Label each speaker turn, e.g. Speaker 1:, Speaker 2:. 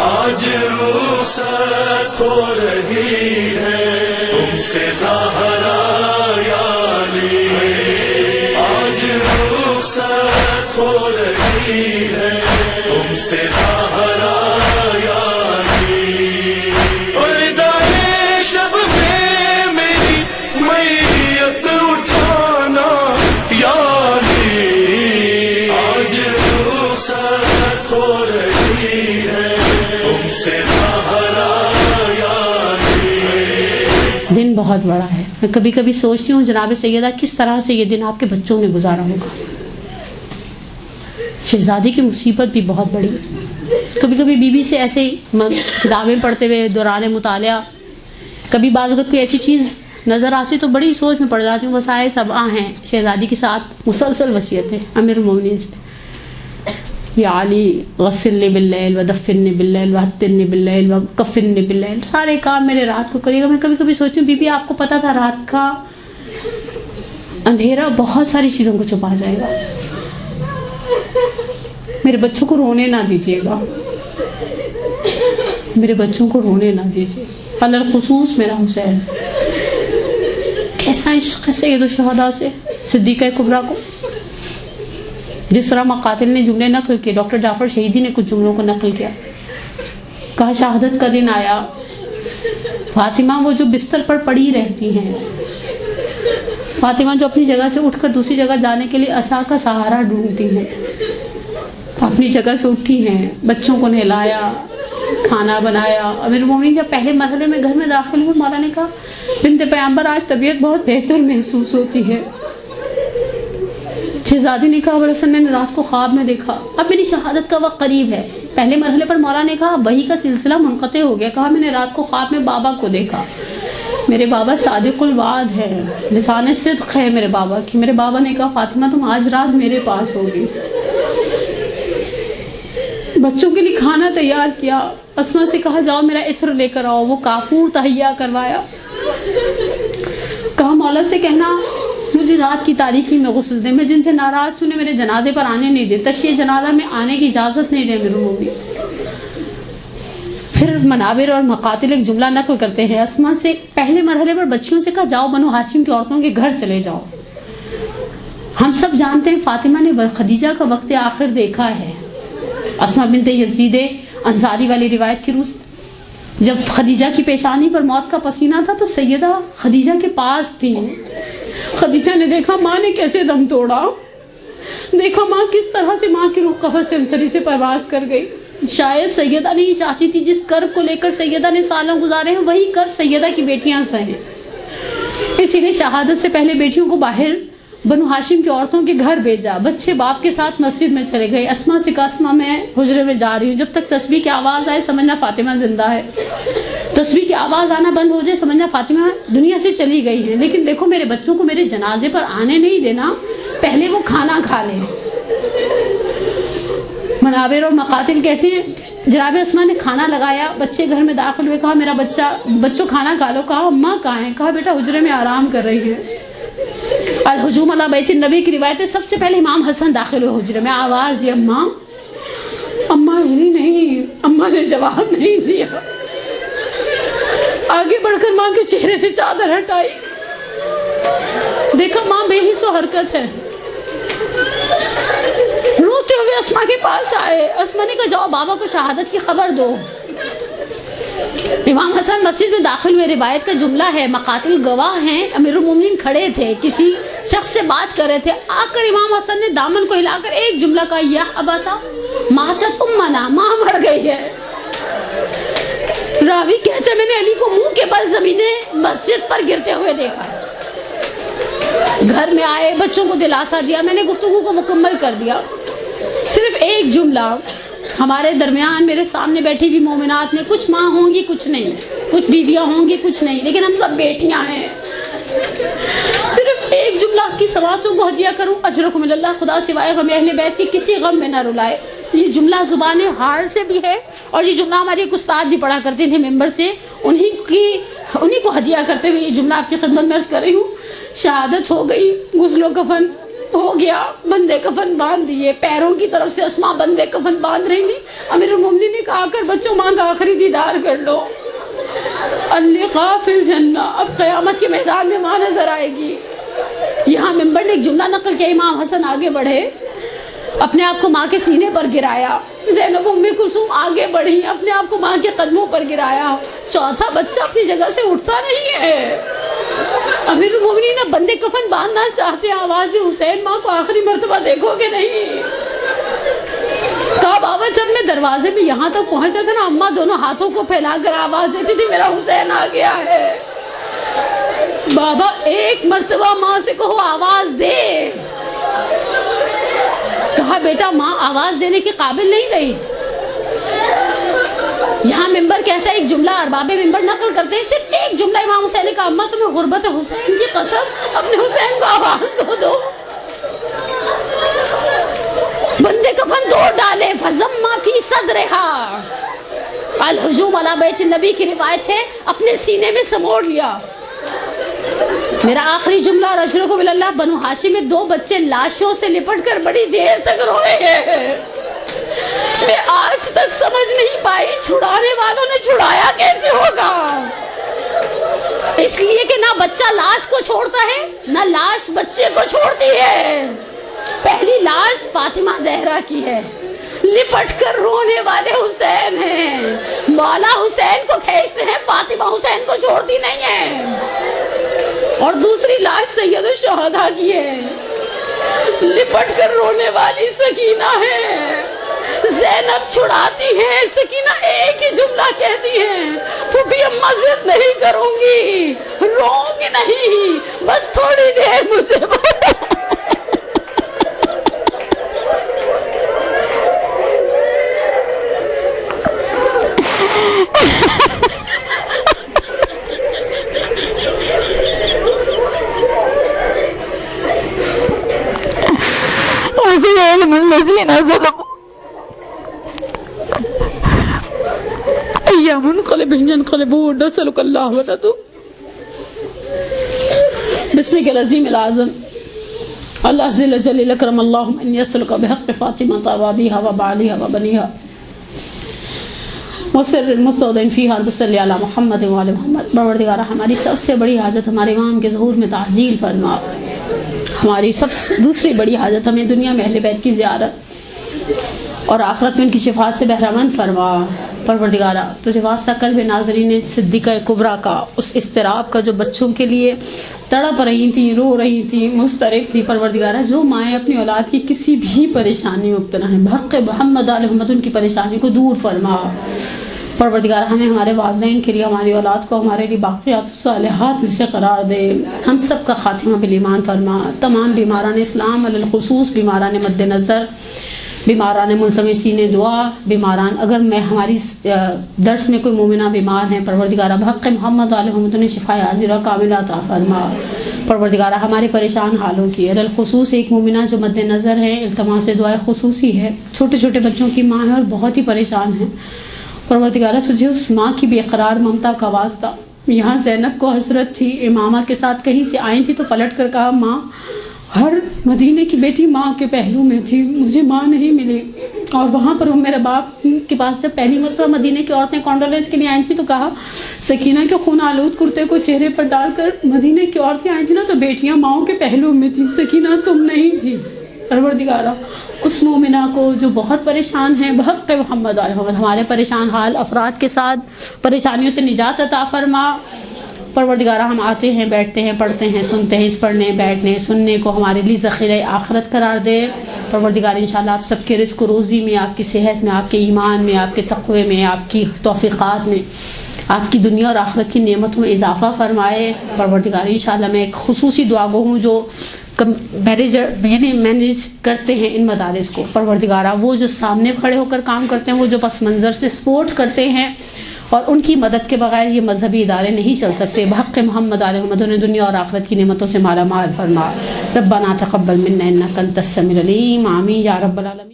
Speaker 1: आज रुखसत हो रही है तुमसे ज़हरा या अली, आज रुखसत हो रही है तुमसे ज़हरा या अली। और दाए शब में मेरी मैयत उठाना या अली, आज रुखसत हो रही है तुमसे ज़हरा या अली।
Speaker 2: दिन बहुत बड़ा है। मैं कभी कभी सोचती हूँ जनाब सैयदा किस तरह से ये दिन आपके बच्चों ने गुजारा होगा। शहजादी की मुसीबत भी बहुत बड़ी है। कभी कभी बीबी से ऐसे किताबें पढ़ते हुए दौरान मुतालिया कभी बाज़ वक़्त कोई ऐसी चीज़ नज़र आती तो बड़ी सोच में पड़ जाती हूँ। वसाए सब हैं शहजादी के साथ मुसलसल वसीयतें अमीर मोमिनीन से, या अली गस्सिलनी बिल्लैल व दफ़िन्नी बिल्लैल व हत्तिन्नी बिल्लैल व कफ़िन्नी बिल्लैल, सारे काम मेरे रात को करिएगा। मैं कभी कभी सोचती हूँ बीबी आपको पता था रात का अंधेरा बहुत सारी चीज़ों को छुपा जाएगा। मेरे बच्चों को रोने ना दीजिएगा, मेरे बच्चों को रोने ना दीजिए। अलल खुसूस मेरा हुसैन, कैसा इश्क़ है सैयद शुहदा से सिद्दीक़ा कुबरा को। जिस तरह मकातिल ने जुमले नकल किए, डॉक्टर जाफ़र शहीदी ने कुछ जुमलों को नकल किया। कहा शहादत का दिन आया, फातिमा वो जो बिस्तर पर पड़ी रहती हैं, फातिमा जो अपनी जगह से उठकर दूसरी जगह जाने के लिए असा का सहारा ढूंढती हैं, अपनी जगह से उठी हैं, बच्चों को नहलाया, खाना बनाया। अमीर मोमिनीन जब पहले मरहले में घर में दाखिल हुए, मौला ने कहा बिन्ते पैगंबर आज तबीयत बहुत बेहतर महसूस होती है। शहजादी ने कहा अबुल हसन मैंने रात को ख्वाब में देखा, अब मेरी शहादत का वक्त करीब है। पहले मरहले पर मौला ने कहा वही का सिलसिला मुनक़ते हो गया। कहा मैंने रात को ख्वाब में बाबा को देखा, मेरे बाबा सादिकुल वाद है, लिसाने सिद्क़ है मेरे बाबा की। मेरे बाबा ने कहा फातिमा तुम आज रात मेरे पास होगी। बच्चों के लिए खाना तैयार किया, अस्मा से कहा जाओ मेरा इत्र लेकर आओ, वो काफूर तहैया करवाया। कहा मौला से कहना मुझे रात की तारीकी में गुस्ल दे, मैं जिनसे नाराज़ थी उन्हें मेरे जनाजे पर आने नहीं दे, तशरीह जनाजा में आने की इजाज़त नहीं दे मेरे मम्मी। फिर मनाबिर और मकातिल एक जुमला नकल करते हैं अस्मा से। पहले मरहले पर बच्चियों से कहा जाओ बनु हाशिम की औरतों के घर चले जाओ। हम सब जानते हैं फातिमा ने खदीजा का वक्त आखिर देखा है। अस्मा बिन्ते यजीद अंसारी वाली रिवायत की रूह से जब खदीजा की पेशानी पर मौत का पसीना था तो सैयदा खदीजा के पास थी। खदीजा ने देखा माँ ने कैसे दम तोड़ा, देखा माँ किस तरह से माँ की रूह कफ़स से अंसरी से परवास कर गई। शायद सैयदा नहीं चाहती थी जिस कर्ब को लेकर सैयदा ने सालों गुजारे हैं वही कर्ब सैयदा की बेटियां सहें। इसीलिए शहादत से पहले बेटियों को बाहर बनु हाशिम की औरतों के घर भेजा। बच्चे बाप के साथ मस्जिद में चले गए। अस्मा से कहा अस्मा मैं हुजरे में जा रही हूँ, जब तक तस्बीह की आवाज़ आए समझना फातिमा जिंदा है, तस्बीह की आवाज़ आना बंद हो जाए समझना फातिमा दुनिया से चली गई है। लेकिन देखो मेरे बच्चों को मेरे जनाजे पर आने नहीं देना, पहले वो खाना खा लें। मनाबिर और मकातिल कहते हैं जनाब अस्मा ने खाना लगाया, बच्चे घर में दाखिल हुए। कहा मेरा बच्चों खाना खा लो। कहा अम्मा कहाँ हैं? कहा बेटा हुजरे में आराम कर रही है। अल हुजूम अला बैतिन नबी की रिवायत है सबसे पहले इमाम हसन दाखिल हुए हुजरे में, आवाज़ दी अम्मा, अम्मा हिली नहीं, अम्मा ने जवाब नहीं दिया। आगे बढ़कर माँ के चेहरे से चादर हटाई, देखा माँ बेहिस हरकत है। रोते हुए अस्मा के पास आए। अस्मा ने कहा जाओ बाबा को शहादत की खबर दो। इमाम हसन मस्जिद में दाखिल हुए। रिवायत का जुमला है, मकातिल गवाह हैं, अमीरुल मोमिनीन खड़े थे, किसी शख्स से बात कर रहे थे। आकर इमाम हसन ने दामन को हिलाकर एक जुमला कहा, या अबाता माचत उम्मना, माँ मर गई है। रावी कहते मैंने अली को मुंह के बल ज़मीने मस्जिद पर गिरते हुए देखा। घर में आए, बच्चों को दिलासा दिया, मैंने गुफ्तगू को मुकम्मल कर दिया। सिर्फ एक जुमला, हमारे दरमियान मेरे सामने बैठी भी मोमिनात में कुछ माँ होंगी कुछ नहीं, कुछ बीवियाँ होंगी कुछ नहीं, लेकिन हम सब बेटियाँ हैं। सिर्फ एक जुमला की समातों को हदिया करूँ, अजरकुम मिनल्लाह, खुदा सिवाय गम अहले बैत के किसी गम में ना रुलाए। ये जुमला ज़ुबान हाल से भी है और ये जुमला हमारी एक उस्ताद भी पढ़ा करते थे मेंबर से, उन्हीं को हदिया करते हुए ये जुमला आपकी खिदमत में अर्ज़ कर रही हूँ। शहादत हो गई, गुस्लो कफन हो गया, बंदे कफन बांध दिए, पैरों की तरफ से अस्मा बंदे कफन बांध रही थी। अमीरुल मोमिनीन ने कहा कर बच्चों माँ का आखिरी दीदार कर लो, अल्लिक़ा फिल जन्ना, अब क़यामत के मैदान में माँ नजर आएगी। यहाँ मिंबर ने एक जुमला नकल किया, इमाम हसन आगे बढ़े, अपने आप को माँ के सीने पर गिराया। ज़ैनब उम्मे कुलसूम आगे बढ़ी, अपने आप को माँ के कदमों पर गिराया। चौथा बच्चा अपनी जगह से उठता नहीं है। अमीरुल मोमिनीन ने बंदे कफन बांधना चाहते हैं, आवाज दी हुसैन माँ को आखिरी मर्तबा देखोगे नहीं। कहा बाबा जब मैं दरवाजे में यहाँ तक पहुँचा था ना, अम्मा दोनों हाथों को फैलाकर आवाज देती थी मेरा हुसैन आ गया है। बाबा एक मर्तबा माँ से कहो आवाज दे। कहा बेटा माँ आवाज देने के काबिल नहीं रही। यहाँ मिंबर कहता है एक जुमला, अरबाबे मिंबर नकल करते हैं सिर्फ एक जुमला इमाम हुसैन ने कहा, अम्मा तुम्हें गुर्बत हुसैन की कसम अपने हुसैन को आवाज दो। बंदे कफन तोड़ डाले, फज़म्मा फी सदरिहा, अल हुजूम अला बैत नबी की रिवायत है, अपने सीने में समोड़ लिया। मेरा आखिरी जुमला, अशरकु बिल्लाह, बनु हाशिम में 2 बच्चे लाशों से लिपटकर बड़ी देर तक रोए हैं। मैं आज तक समझ नहीं पाई छुड़ाने वालों ने छुड़ाया कैसे होगा। इसलिए कि ना बच्चा लाश को छोड़ता है ना लाश बच्चे को छोड़ती है। पहली लाश फातिमा जहरा की है, लिपट कर रोने वाले हुसैन हैं। मौला हुसैन को खींचते हैं, फातिमा हुसैन को छोड़ती नहीं है। और दूसरी लाश सैयद शहदा की है, लिपट कर रोने वाली सकीना है। ज़ैनब छुड़ाती है, सकीना एक ही जुमला कहती है, फूफी अम्मा जिद नहीं करूंगी, रोऊंगी नहीं, बस थोड़ी देर मुझे हमारी सबसे बड़ी हाजत हमारे इमाम के ज़हूर में ताजील फरमा। हमारी सबसे दूसरी बड़ी हाजत हमें दुनिया में अहले बैत की ज़ियारत और आखिरत में उनकी शिफात से बहरामंद फरमा। परवरदिगारा तुझे वास्ता कल्ब नाज़रीन सिद्दीक़ा कुबरा का उस इस्तिराब का जो बच्चों के लिए तड़प रही थी, रो रही थी, मुस्तरब थी। परवरदिगारा जो माएँ अपनी औलाद की किसी भी परेशानी में मुब्तला हैं, बहक़ मोहम्मद आल मोहम्मद उनकी परेशानी को दूर फरमा। परवरदिगार हमें हमारे वालिदैन के लिए, हमारी औलाद को हमारे लिए बाक़ियात सालिहात में से करार दे। हम सब का ख़ातिमा बिल ईमान फरमा। तमाम बीमारान इस्लाम अलल खुसूस बीमारान मद्देनज़र, बीमारान मुल्तमिसीन दुआ, बीमारान अगर मैं हमारी दर्स में कोई मोमिना बीमार हैं, परवरदिगारा बहक़ मोहम्मद आल मोहम्मद उन्हें शिफ़ा आजिरा कामिला अता फरमा। परवरदिगारा हमारे परेशान हालों की अलल खुसूस एक मोमिना जो मद्देनज़र है, इल्तमास दुआ खुसूसी है, छोटे छोटे बच्चों की माँ है और बहुत ही परेशान है। परवरदिगारा तुझे उस माँ की बेकरार ममता का वास्ता। यहाँ ज़ैनब को हसरत थी, इमामा के साथ कहीं से आई थी तो पलट कर कहा माँ, हर मदीने की बेटी माँ के पहलू में थी, मुझे माँ नहीं मिली। और वहाँ पर मेरे बाप के पास से पहली मरतबा मदीने की औरतें कॉन्डोलेंस के लिए आई थी तो कहा सकीना के खून आलूद कुर्ते को चेहरे पर डालकर मदीने की औरतें आई थी ना तो बेटियाँ माँओं के पहलू में थी, सकीना तुम नहीं थी। परवरदिगारा उस मोमिना को जो बहुत परेशान है, बहक़ मोहम्मद आल मोहम्मद हमारे परेशान हाल अफराद के साथ परेशानियों से निजात अता फरमा। परवरदिगारा हम आते हैं, बैठते हैं, पढ़ते हैं, सुनते हैं, इस पढ़ने बैठने सुनने को हमारे लिए ज़ख़ीरे आखिरत करार दे। परवरदिगार इंशाअल्लाह आप सबके रिज़्क़ रोज़ी में, आपकी सेहत में, आपके ईमान में, आपके तक़वे में, आपकी तौफ़ीक़ात में, आपकी दुनिया और आखिरत की नेमतों में इजाफ़ा फरमाए। परवरदिगार इंशाअल्लाह मैं एक खुसूसी दुआ गो हूँ जो मैनेज करते हैं इन मदारिस को। परवरदिगारा वो जो सामने खड़े होकर काम करते हैं, वो जो पस मंज़र से सपोर्ट करते हैं और उनकी मदद के बगैर ये मजहबी इदारे नहीं चल सकते। बहक़ मोहम्मद आल मोहम्मद उन्हें दुनिया और आखिरत की नेमतों से माला माल फरमा। रब्बना तक़ब्बल मिन्ना इन्नका अंतस समीउल अलीम, आमीन या रब्बल आलमीन।